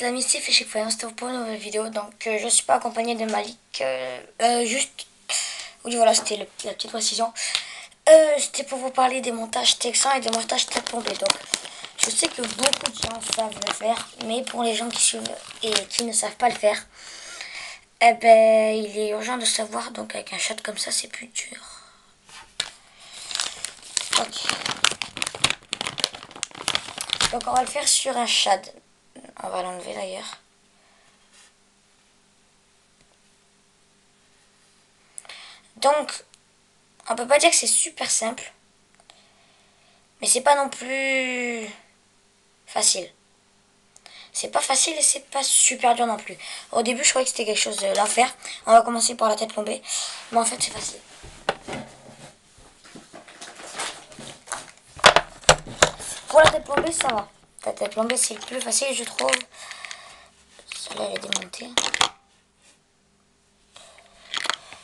les amis, c'est Fichier c'était pour une nouvelle vidéo. Donc je suis pas accompagnée de Malik. Juste, oui voilà, c'était la petite précision. C'était pour vous parler des montages texans et des montages tête plombée. Donc je sais que beaucoup de gens savent le faire, mais pour les gens qui suivent et qui ne savent pas le faire, eh ben il est urgent de savoir. Donc avec un shot comme ça, c'est plus dur. Ok. Donc on va le faire sur un shad. On va l'enlever d'ailleurs. Donc, on peut pas dire que c'est super simple, mais c'est pas non plus facile. C'est pas facile et c'est pas super dur non plus. Au début, je croyais que c'était quelque chose de l'enfer. On va commencer par la tête plombée, mais en fait, c'est facile. Pour la tête plombée, ça va. La tête plombée, c'est le plus facile, je trouve. Celle-là, elle est démontée.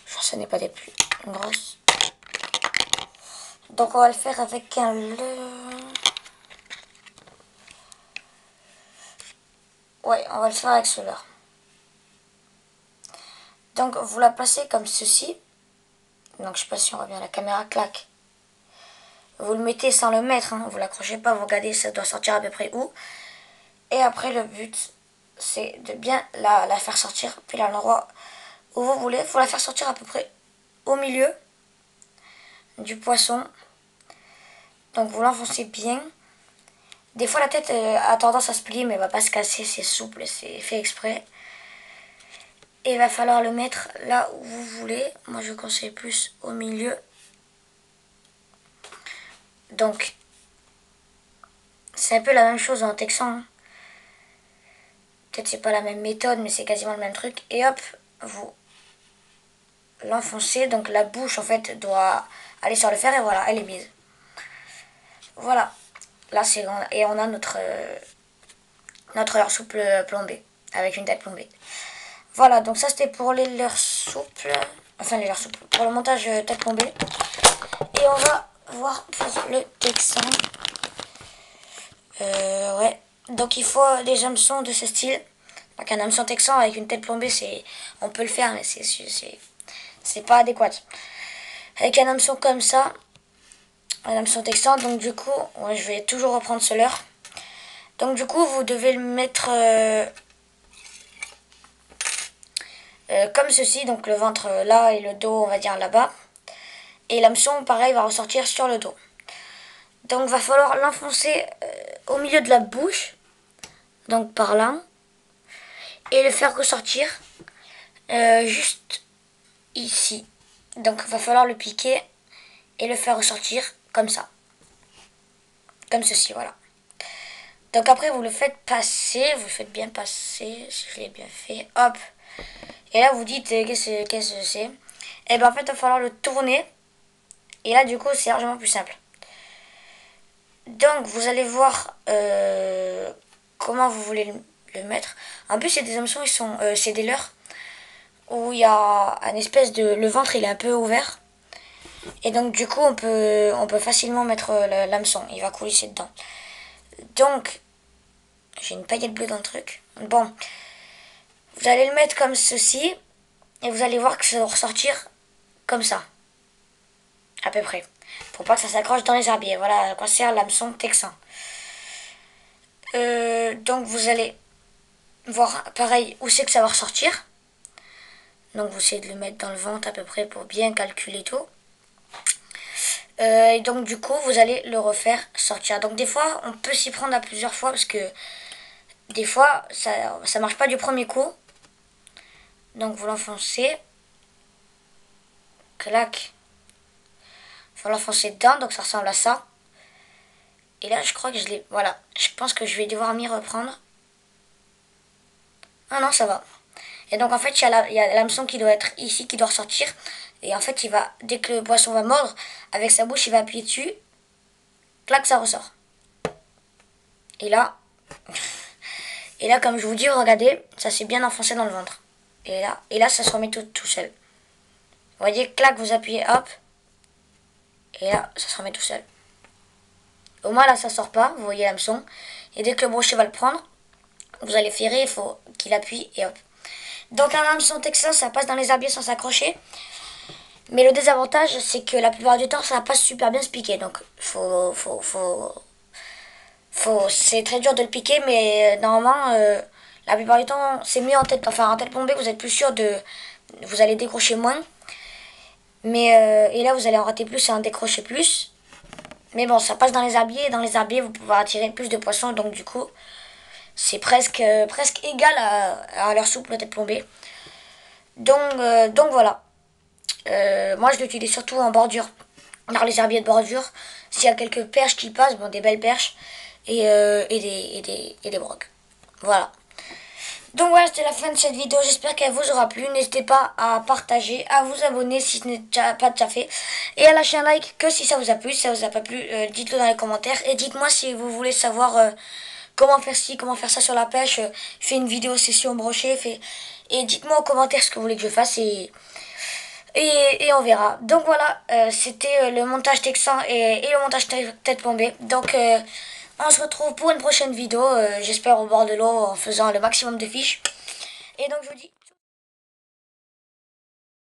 Je pense que ce n'est pas des plus grosses. Donc, on va le faire avec un Ouais, on va le faire avec cela. Donc, vous la placez comme ceci. Donc, je sais pas si on voit bien la caméra, claque. Vous le mettez sans le mettre, hein. Vous l'accrochez pas, vous regardez, ça doit sortir à peu près où. Et après, le but, c'est de bien la faire sortir, puis à l'endroit où vous voulez. Il faut la faire sortir à peu près au milieu du poisson. Donc, vous l'enfoncez bien. Des fois, la tête a tendance à se plier, mais elle va pas se casser, c'est souple, c'est fait exprès. Et il va falloir le mettre là où vous voulez. Moi, je conseille plus au milieu. Donc, c'est un peu la même chose en texan, hein. Peut-être c'est pas la même méthode, mais c'est quasiment le même truc. Et hop, vous l'enfoncez. Donc la bouche, en fait, doit aller sur le fer. Et voilà, elle est mise. Voilà. Là, c'est grand. Et on a notre leurre souple plombé. Avec une tête plombée. Voilà, donc ça, c'était pour les leurres souples. Enfin, les leurres souples. Pour le montage tête plombée. Et on va voir pour le texan. Ouais. Donc il faut des hameçons de ce style. Donc un hameçon texan avec une tête plombée, on peut le faire, mais c'est pas adéquat. Avec un hameçon comme ça, un hameçon texan, donc du coup, ouais, je vais toujours reprendre ce leurre. Donc du coup, vous devez le mettre comme ceci, donc le ventre là et le dos, on va dire là-bas. Et l'hameçon, pareil, va ressortir sur le dos. Donc va falloir l'enfoncer au milieu de la bouche, donc par là, et le faire ressortir juste ici. Donc il va falloir le piquer et le faire ressortir comme ça. Comme ceci, voilà. Donc après vous le faites passer, vous le faites bien passer, si je l'ai bien fait, hop. Et là vous dites qu'est-ce que c'est. Et ben en fait il va falloir le tourner. Et là du coup c'est largement plus simple. Donc vous allez voir comment vous voulez le mettre. En plus c'est des hameçons, c'est des leurres où il y a un espèce de... Le ventre il est un peu ouvert. Et donc du coup on peut facilement mettre l'hameçon. Il va coulisser dedans. Donc j'ai une paillette bleue dans le truc. Bon, vous allez le mettre comme ceci. Et vous allez voir que ça va ressortir comme ça. À peu près. Pour pas que ça s'accroche dans les herbiers. Voilà à quoi sert l'hameçon texan. Donc vous allez voir pareil où c'est que ça va ressortir. Donc vous essayez de le mettre dans le ventre à peu près pour bien calculer tout. Et donc du coup vous allez le refaire sortir. Donc des fois on peut s'y prendre à plusieurs fois parce que des fois ça marche pas du premier coup. Donc vous l'enfoncez. Clac. Faut l'enfoncer dedans, donc ça ressemble à ça. Et là je crois que je l'ai... Voilà. Je pense que je vais devoir m'y reprendre. Ah non, ça va. Et donc en fait il y a l'hameçon qui doit être ici, qui doit ressortir. Et en fait dès que le poisson va mordre, avec sa bouche il va appuyer dessus. Clac, ça ressort. Et là... Et là comme je vous dis, regardez, ça s'est bien enfoncé dans le ventre. Et là ça se remet tout seul. Vous voyez, clac, vous appuyez, hop. Et là, ça se remet tout seul. Au moins là ça sort pas, vous voyez l'hameçon. Et dès que le brochet va le prendre, vous allez ferrer, il faut qu'il appuie et hop. Donc un hameçon texan, ça passe dans les herbiers sans s'accrocher. Mais le désavantage, c'est que la plupart du temps, ça va pas super bien se piquer. Donc c'est très dur de le piquer, mais normalement, la plupart du temps, c'est mieux en tête bombée, vous êtes plus sûr de, vous allez décrocher moins. Mais et là, vous allez en rater plus et en décrocher plus. Mais bon, ça passe dans les herbiers, et dans les herbiers, vous pouvez attirer plus de poissons, donc du coup, c'est presque égal à leur soupe, tête plombée. Donc voilà. Moi, je l'utilise surtout en bordure, dans les herbiers de bordure. S'il y a quelques perches qui passent, bon, des belles perches, et des brocs. Voilà. Donc voilà, c'était la fin de cette vidéo. J'espère qu'elle vous aura plu. N'hésitez pas à partager, à vous abonner si ce n'est pas déjà fait. Et à lâcher un like que si ça vous a plu. Si ça vous a pas plu, dites-le dans les commentaires. Et dites-moi si vous voulez savoir comment faire ci, comment faire ça sur la pêche. Fais une vidéo session brochet. Et dites-moi en commentaire ce que vous voulez que je fasse. Et on verra. Donc voilà, c'était le montage texan et le montage tête plombée. Donc on se retrouve pour une prochaine vidéo, j'espère au bord de l'eau en faisant le maximum de fiches. Et donc je vous dis